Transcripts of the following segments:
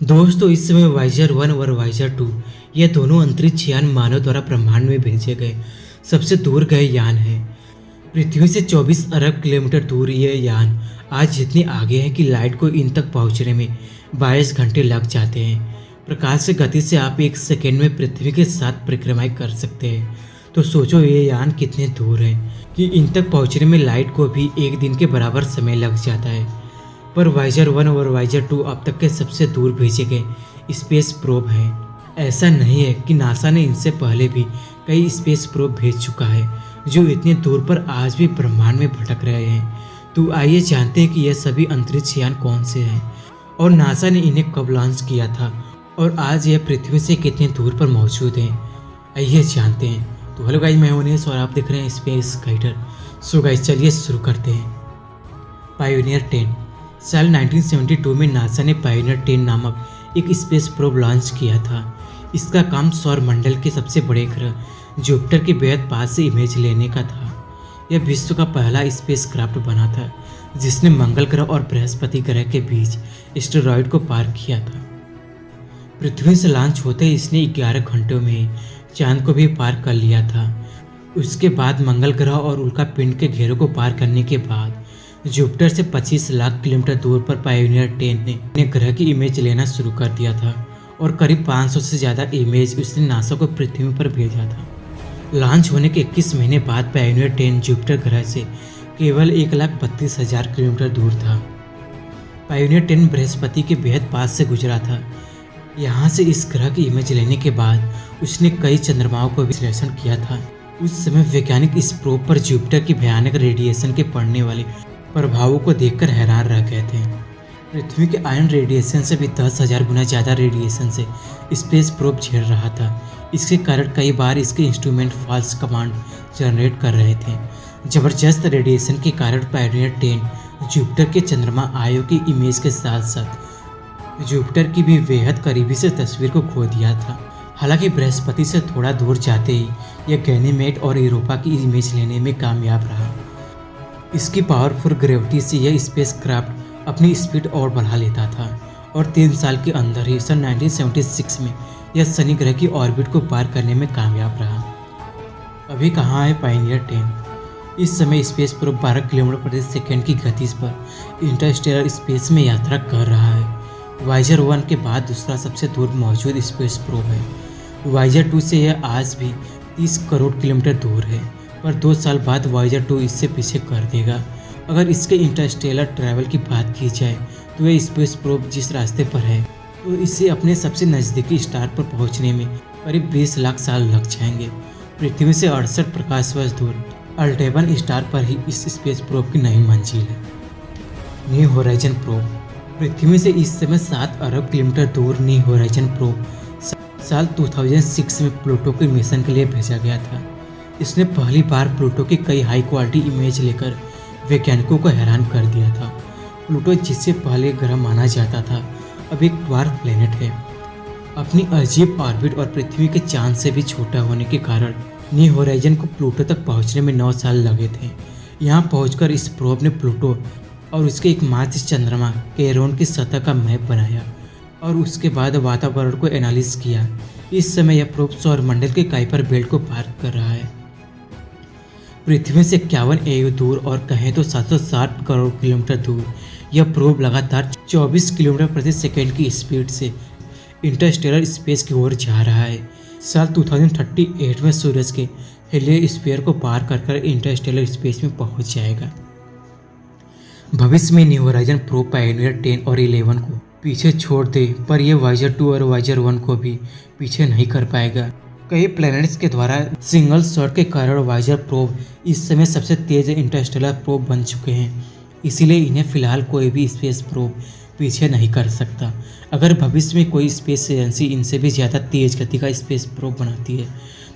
दोस्तों इस समय वाइजर 1 और वाइजर 2 ये दोनों अंतरिक्ष यान मानव द्वारा ब्रह्मांड में भेजे गए सबसे दूर गए यान हैं। पृथ्वी से 24 अरब किलोमीटर दूर ये यान आज जितने आगे हैं कि लाइट को इन तक पहुंचने में 22 घंटे लग जाते हैं। प्रकाश की गति से आप एक सेकेंड में पृथ्वी के साथ परिक्रमाएं कर सकते हैं। तो सोचो ये यान कितने दूर हैं कि इन तक पहुंचने में लाइट को भी एक दिन के बराबर समय लग जाता है। पर वाइजर 1 और वाइजर 2 अब तक के सबसे दूर भेजे गए स्पेस प्रोब हैं। ऐसा नहीं है कि नासा ने इनसे पहले भी कई स्पेस प्रोब भेज चुका है जो इतने दूर पर आज भी ब्रह्मांड में भटक रहे हैं। तो आइए जानते हैं कि यह सभी अंतरिक्ष यान कौन से हैं और नासा ने इन्हें कब लॉन्च किया था और आज यह पृथ्वी से कितने दूर पर मौजूद हैं। आइए जानते हैं। तो हेलो गाइस, मैं हूं उनेश और आप देख रहे हैं स्पेस गाइडर। सो गाइस चलिए शुरू करते हैं। पायोनियर 10 साल 1972 में नासा ने पायोनियर 10 नामक एक स्पेस प्रोब लॉन्च किया था। इसका काम सौर मंडल के सबसे बड़े ग्रह जुपिटर के बेहद पास से इमेज लेने का था। यह विश्व का पहला स्पेस क्राफ्ट बना था जिसने मंगल ग्रह और बृहस्पति ग्रह के बीच एस्टेरॉयड को पार किया था। पृथ्वी से लॉन्च होते ही इसने 11 घंटों में चांद को भी पार कर लिया था। उसके बाद मंगल ग्रह और उल्का पिंड के घेरों को पार करने के बाद जुपिटर से 25 लाख किलोमीटर दूर पर पायोनियर 10 ने ग्रह की इमेज लेना शुरू कर दिया था और करीब 500 से ज़्यादा इमेज उसने नासा को पृथ्वी पर भेजा था। लॉन्च होने के 21 महीने बाद पायोनियर 10 जुपिटर ग्रह से केवल 1,32,000 किलोमीटर दूर था। पायोनियर 10 बृहस्पति के बेहद पास से गुजरा था। यहाँ से इस ग्रह की इमेज लेने के बाद उसने कई चंद्रमाओं को विश्लेषण किया था। उस समय वैज्ञानिक इस प्रोब पर जुपिटर की भयानक रेडिएशन के पड़ने वाले प्रभावों को देखकर हैरान रह गए थे। पृथ्वी के आयन रेडिएशन से भी 10,000 गुना ज़्यादा रेडिएशन से स्पेस प्रोब झेल रहा था। इसके कारण कई बार इसके इंस्ट्रूमेंट फॉल्स कमांड जनरेट कर रहे थे। ज़बरदस्त रेडिएशन के कारण पायोनियर 10 जुपिटर के चंद्रमा आयो की इमेज के साथ साथ जुपिटर की भी बेहद करीबी से तस्वीर को खो दिया था। हालांकि बृहस्पति से थोड़ा दूर जाते ही यह गैनीमेड और यूरोपा की इमेज लेने में कामयाब रहा। इसकी पावरफुल ग्रेविटी से यह स्पेस क्राफ्ट अपनी स्पीड और बढ़ा लेता था और 3 साल के अंदर ही सन 1976 में यह शनि ग्रह की ऑर्बिट को पार करने में कामयाब रहा। अभी कहाँ है पायोनियर 10? इस समय स्पेस प्रोब 12 किलोमीटर प्रति सेकेंड की गति पर इंटरस्टेलर स्पेस में यात्रा कर रहा है। वाइजर 1 के बाद दूसरा सबसे दूर मौजूद स्पेस प्रोब है। वाइजर 2 से यह आज भी 30 करोड़ किलोमीटर दूर है, पर 2 साल बाद वाइजर 2 इससे पीछे कर देगा। अगर इसके इंटरस्टेलर ट्रैवल की बात की जाए तो यह स्पेस प्रोब जिस रास्ते पर है तो इसे अपने सबसे नज़दीकी स्टार पर पहुंचने में करीब 20 लाख साल लग जाएंगे। पृथ्वी से 68 प्रकाश वर्ष दूर अल्टेबन स्टार पर ही इस स्पेस प्रोब की नई मंजिल है। न्यू होराइजन प्रोब पृथ्वी से इस समय 7 अरब किलोमीटर दूर न्यू होराइजन प्रोब साल 2006 में प्लूटो के मिशन के लिए भेजा गया था। इसने पहली बार प्लूटो की कई हाई क्वालिटी इमेज लेकर वैज्ञानिकों को हैरान कर दिया था। प्लूटो जिससे पहले ग्रह माना जाता था अब एक ड्वार्फ प्लेनेट है। अपनी अजीब ऑर्बिट और पृथ्वी के चांद से भी छोटा होने के कारण न्यू होराइजन को प्लूटो तक पहुंचने में 9 साल लगे थे। यहाँ पहुंचकर इस प्रोब ने प्लूटो और उसके एकमात्र चंद्रमा कैरोन की सतह का मैप बनाया और उसके बाद वातावरण को एनालिसिस किया। इस समय यह प्रोब सौर मंडल के काइपर बेल्ट को पार कर रहा है। पृथ्वी से 51 AU दूर और कहें तो 760 करोड़ किलोमीटर दूर यह प्रोब लगातार 24 किलोमीटर प्रति सेकेंड की स्पीड से इंटरस्टेलर स्पेस की ओर जा रहा है। साल 2038 में सूरज के हेलियोस्फीयर को पार कर इंटरस्टेलर स्पेस में पहुंच जाएगा। भविष्य में न्यू होराइजन प्रोब पायोनियर 10 और 11 को पीछे छोड़ दे, पर यह वाइजर 2 और वाइजर 1 को भी पीछे नहीं कर पाएगा। कई प्लैनेट्स के द्वारा सिंगल शॉट के कारण वाइजर प्रोब इस समय सबसे तेज इंटरस्टेलर प्रोब बन चुके हैं। इसीलिए इन्हें फिलहाल कोई भी स्पेस प्रोब पीछे नहीं कर सकता। अगर भविष्य में कोई स्पेस एजेंसी इनसे भी ज़्यादा तेज गति का स्पेस प्रोब बनाती है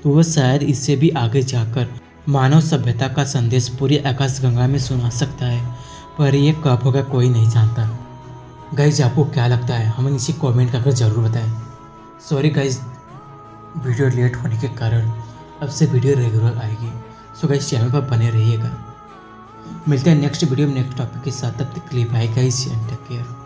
तो वह शायद इससे भी आगे जाकर मानव सभ्यता का संदेश पूरी आकाशगंगा में सुना सकता है, पर यह कब होगा कोई नहीं जानता। गाइज आपको क्या लगता है हमें नीचे कमेंट करके ज़रूर बताएं। सॉरी गाइज, वीडियो लेट होने के कारण अब से वीडियो रेगुलर आएगी। सो गाइज चैनल पर बने रहिएगा। मिलते हैं नेक्स्ट वीडियो में नेक्स्ट टॉपिक के साथ। तब तक के लिए bye guys and take care.